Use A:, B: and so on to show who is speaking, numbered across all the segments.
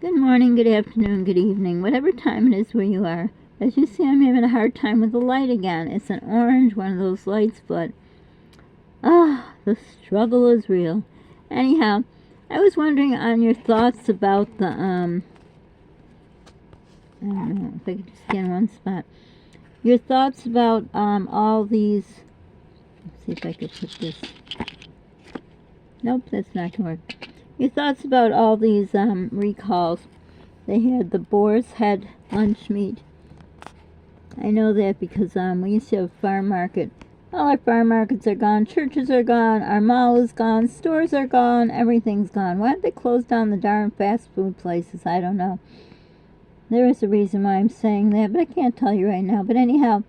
A: Good morning, good afternoon, good evening, whatever time it is where you are. As you see, I'm having a hard time with the light again. It's an orange, one of those lights, but the struggle is real. Anyhow, I was wondering on your thoughts about the, I don't know if I could just get in one spot. Your thoughts about all these, let's see if I could put this, nope, that's not going to work. Your thoughts about all these recalls. They had the boar's head lunch meat. I know that because we used to have a farm market. All our farm markets are gone, churches are gone, our mall is gone, stores are gone, everything's gone. Why did they close down the darn fast food places? I don't know. There is a reason why I'm saying that, but I can't tell you right now. But anyhow,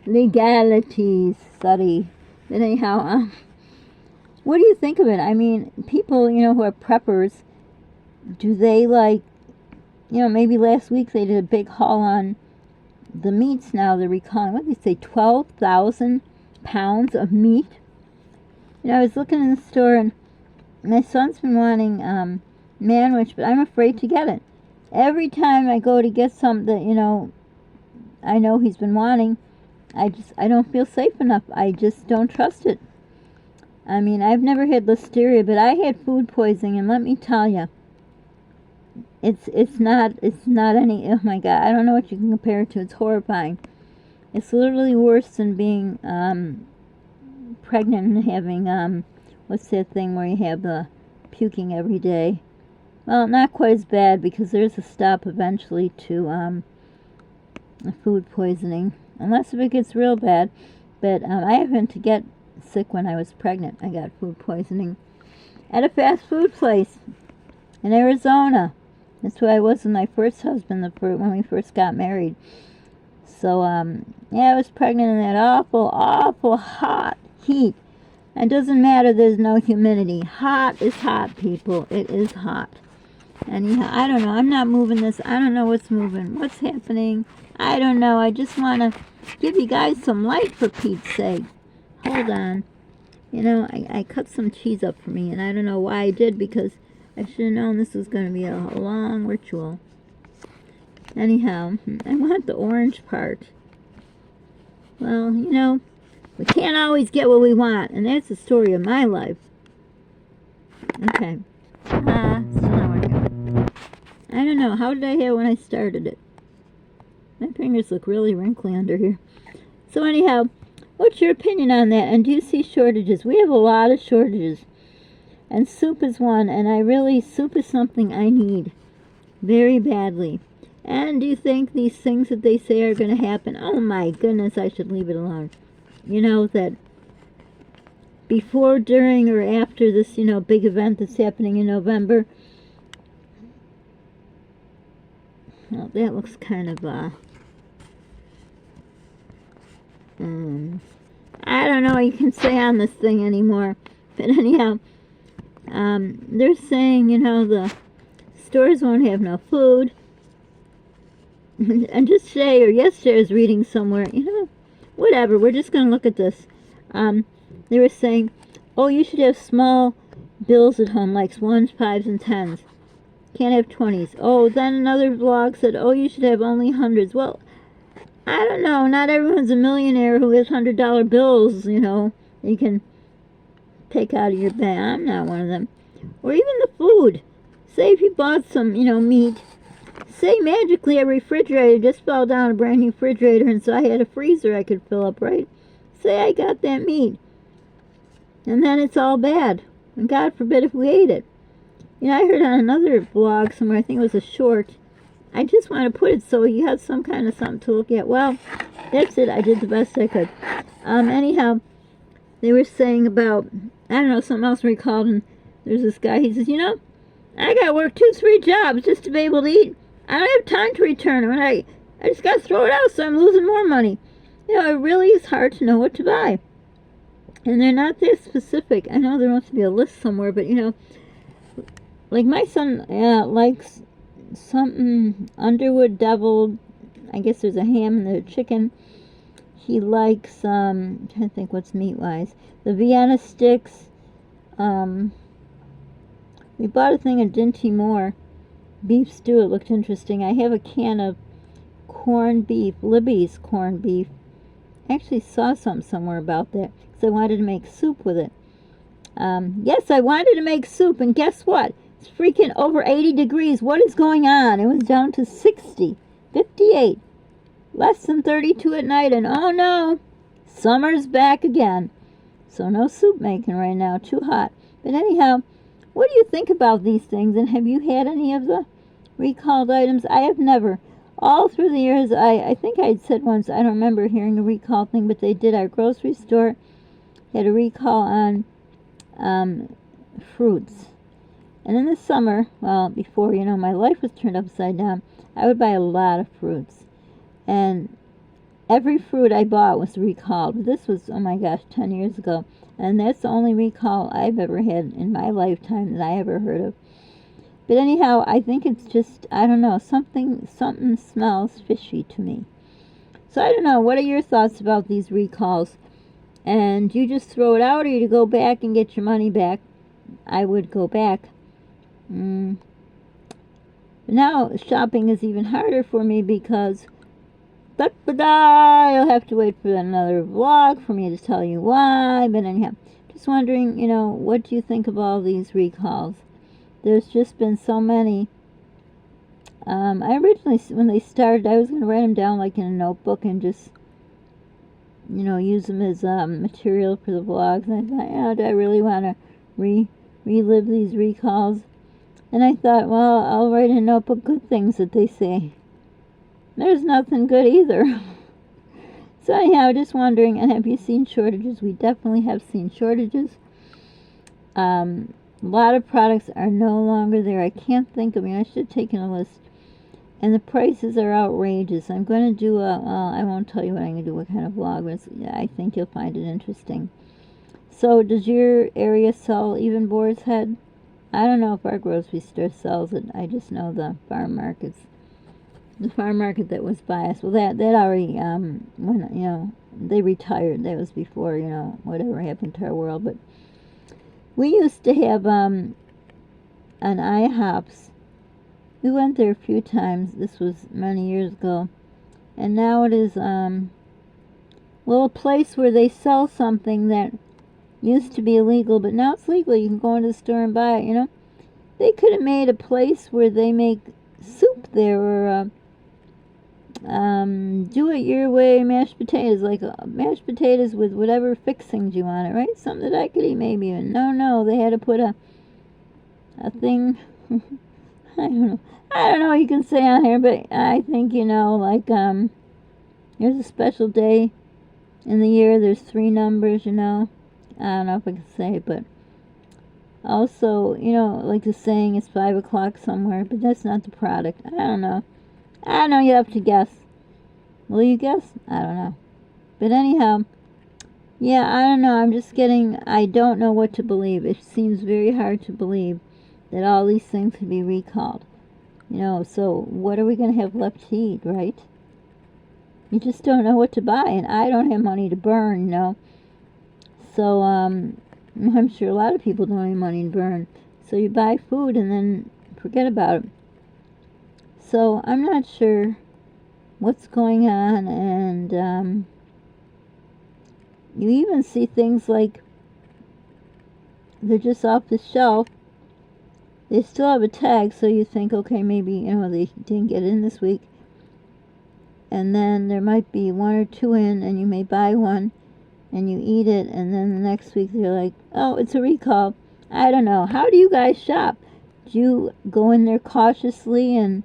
A: legalities study. But anyhow, what do you think of it? I mean, people, who are preppers, do they maybe last week they did a big haul on the meats now they're recalling. What did they say, 12,000 pounds of meat? I was looking in the store and my son's been wanting manwich, but I'm afraid to get it. Every time I go to get something that, I know he's been wanting, I don't feel safe enough. I just don't trust it. I mean, I've never had listeria, but I had food poisoning, and let me tell you, it's not any, oh my God, I don't know what you can compare it to. It's horrifying. It's literally worse than being pregnant and having, what's that thing where you have the puking every day? Well, not quite as bad because there's a stop eventually to food poisoning, unless if it gets real bad. But I happened to get sick when I was pregnant. I got food poisoning at a fast food place in Arizona. That's who I was with my first husband when we first got married. So, yeah, I was pregnant in that awful, awful hot heat. It doesn't matter, there's no humidity. Hot is hot, people. It is hot. Anyhow, I don't know. I'm not moving this. I don't know what's moving. What's happening? I don't know. I just want to give you guys some light for Pete's sake. Hold on. I cut some cheese up for me, and I don't know why I did, because I should have known this was going to be a long ritual. Anyhow, I want the orange part. Well, we can't always get what we want, and that's the story of my life. Okay. Still not working. I don't know. How did I have when I started it? My fingers look really wrinkly under here. So anyhow, what's your opinion on that? And do you see shortages? We have a lot of shortages. And soup is one. And soup is something I need very badly. And do you think these things that they say are going to happen? Oh my goodness, I should leave it alone. That before, during, or after this, big event that's happening in November. Well, that looks kind of, I don't know what you can say on this thing anymore. But anyhow, they're saying, the stores won't have no food. And just today or yesterday I was reading somewhere, whatever, we're just going to look at this. They were saying, oh, you should have small bills at home, like 1s, 5s, and 10s. Can't have 20s. Oh, then another blog said, oh, you should have only 100s. Well, I don't know. Not everyone's a millionaire who has $100 bills, you can take out of your bank. I'm not one of them. Or even the food. Say if you bought some, meat. Say magically a refrigerator just fell down, a brand new refrigerator, and so I had a freezer I could fill up, right? Say I got that meat. And then it's all bad. And God forbid if we ate it. I heard on another blog somewhere, I think it was a short, I just want to put it so you have some kind of something to look at. Well, that's it. I did the best I could. Anyhow, they were saying about, I don't know, something else recalled, and there's this guy, he says, I got to work 2, 3 jobs just to be able to eat. I don't have time to return them, and I just got to throw it out, so I'm losing more money. It really is hard to know what to buy. And they're not that specific. I know there must be a list somewhere, but, like my son likes something Underwood deviled. I guess there's a ham and the chicken. He likes, I'm trying to think what's meat-wise. The Vienna sticks, We bought a thing of Dinty Moore beef stew. It looked interesting. I have a can of corned beef, Libby's corned beef. I actually saw something somewhere about that because I wanted to make soup with it. Yes, I wanted to make soup, and guess what? It's freaking over 80 degrees. What is going on? It was down to 60, 58, less than 32 at night, and oh no, summer's back again. So no soup making right now, too hot. But anyhow, what do you think about these things, and have you had any of the recalled items? I have never. All through the years, I think I had said once, I don't remember hearing a recall thing, but they did. Our grocery store had a recall on fruits. And in the summer, well, before, my life was turned upside down, I would buy a lot of fruits. And every fruit I bought was recalled. But this was, oh my gosh, 10 years ago. And that's the only recall I've ever had in my lifetime that I ever heard of. But anyhow, I think it's just, I don't know, something smells fishy to me. So I don't know, what are your thoughts about these recalls? And do you just throw it out, or you go back and get your money back? I would go back. But now shopping is even harder for me because you'll have to wait for another vlog for me to tell you why. But anyhow, just wondering, what do you think of all these recalls? There's just been so many. I originally, when they started, I was going to write them down like in a notebook and just, use them as material for the vlogs. And I thought, do I really want to relive these recalls? And I thought, well, I'll write in a notebook good things that they say. There's nothing good either. So anyhow, just wondering, and have you seen shortages? We definitely have seen shortages. A lot of products are no longer there. I can't think of, I should have taken a list. And the prices are outrageous. I'm going to do I won't tell you what I'm going to do, what kind of vlog, but I think you'll find it interesting. So, does your area sell even Boar's Head? I don't know if our grocery store sells it. I just know the farm markets. The farm market that was by us, well, that already, when, they retired. That was before, whatever happened to our world. But we used to have an IHOP's. We went there a few times. This was many years ago. And now it is, a place where they sell something that used to be illegal, but now it's legal. You can go into the store and buy it, They could have made a place where they make soup there, or do it your way mashed potatoes, like mashed potatoes with whatever fixings you want it, right? Something that I could eat maybe. And no, they had to put a thing. I don't know what you can say on here, but I think, there's a special day in the year. There's 3 numbers, I don't know if I can say it, but also, like the saying, it's 5 o'clock somewhere, but that's not the product. I don't know, you have to guess. Will you guess? I don't know. But anyhow, yeah, I don't know. I don't know what to believe. It seems very hard to believe that all these things could be recalled. So what are we going to have left to eat, right? You just don't know what to buy, and I don't have money to burn, So, I'm sure a lot of people don't have money to burn. So you buy food and then forget about it. So I'm not sure what's going on, and you even see things like they're just off the shelf. They still have a tag, so you think, okay, maybe, they didn't get in this week. And then there might be 1 or 2 in, and you may buy one, and you eat it, and then the next week they're like, oh, it's a recall. I don't know. How do you guys shop? Do you go in there cautiously, and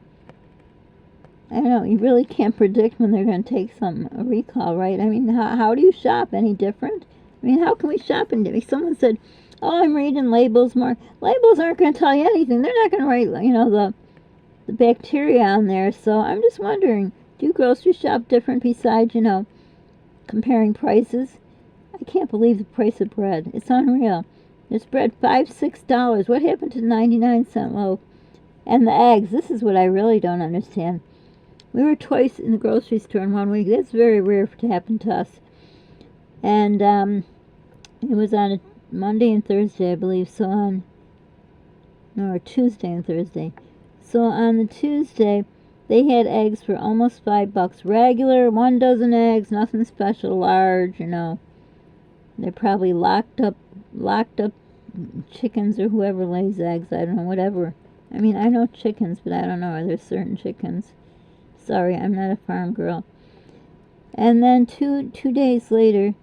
A: I don't know, you really can't predict when they're going to take a recall, right? How do you shop? Any different? How can we shop? And someone said, oh, I'm reading labels more. Labels aren't going to tell you anything. They're not going to write, the bacteria on there. So I'm just wondering, do you grocery shop different besides, comparing prices? I can't believe the price of bread. It's unreal. There's bread $5-6. What happened to the 99-cent loaf? And the eggs. This is what I really don't understand. We were twice in the grocery store in 1 week. That's very rare to happen to us. And it was on a Monday and Thursday, I believe. So on or Tuesday and Thursday. So on the Tuesday, they had eggs for almost $5. Regular, 1 dozen eggs, nothing special, large, you know. They're probably locked up chickens or whoever lays eggs. I don't know, whatever. I mean, I know chickens, but I don't know. Are there certain chickens? Sorry, I'm not a farm girl. And then two days later,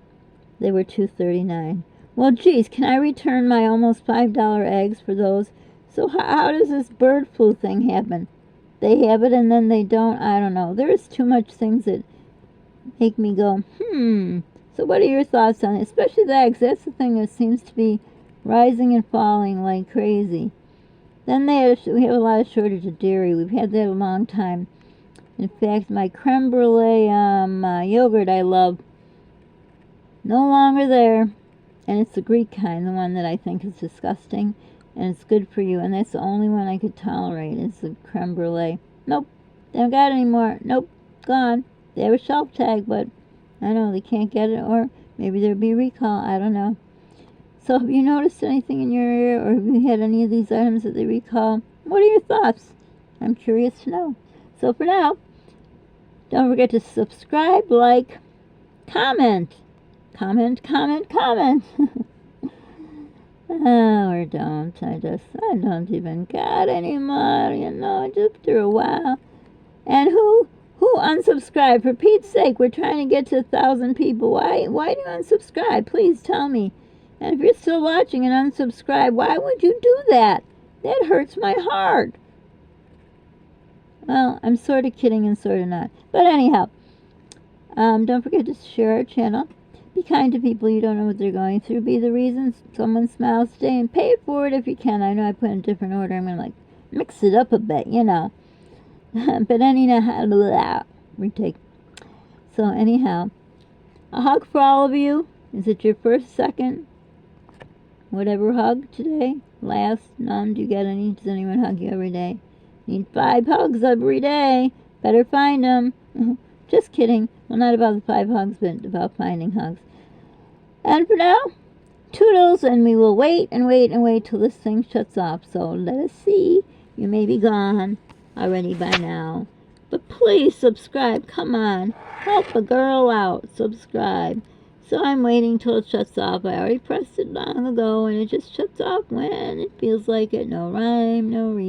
A: they were $2.39. Well, geez, can I return my almost $5 eggs for those? So how does this bird flu thing happen? They have it and then they don't? I don't know. There's too much things that make me go, So what are your thoughts on it? Especially the eggs. That's the thing that seems to be rising and falling like crazy. Then we have a lot of shortage of dairy. We've had that a long time. In fact, my creme brulee yogurt I love, no longer there. And it's the Greek kind, the one that I think is disgusting. And it's good for you. And that's the only one I could tolerate is the creme brulee. Nope. They don't got it anymore. Nope. Gone. They have a shelf tag, but I know they can't get it. Or maybe there'll be a recall. I don't know. So have you noticed anything in your area? Or have you had any of these items that they recall? What are your thoughts? I'm curious to know. So for now, don't forget to subscribe, like, comment. Comment. Or don't. I don't even got any more, you know, just after a while. And who unsubscribed? For Pete's sake, we're trying to get to 1,000 people. Why do you unsubscribe? Please tell me. And if you're still watching and unsubscribe, why would you do that? That hurts my heart. Well, I'm sort of kidding and sort of not. But anyhow, don't forget to share our channel. Be kind to people. You don't know what they're going through. Be the reason someone smiles today and pay it forward if you can. I know I put in a different order. I'm going to mix it up a bit, you know. But anyhow, retake. So anyhow, a hug for all of you. Is it your first, second, whatever hug today? Last? None? Do you get any? Does anyone hug you every day? Need 5 hugs every day. Better find them. Just kidding. Well, not about the 5 hugs, but about finding hugs. And for now, toodles, and we will wait till this thing shuts off. So let us see. You may be gone already by now. But please subscribe. Come on. Help a girl out. Subscribe. So I'm waiting till it shuts off. I already pressed it long ago, and it just shuts off when it feels like it. No rhyme, no reason.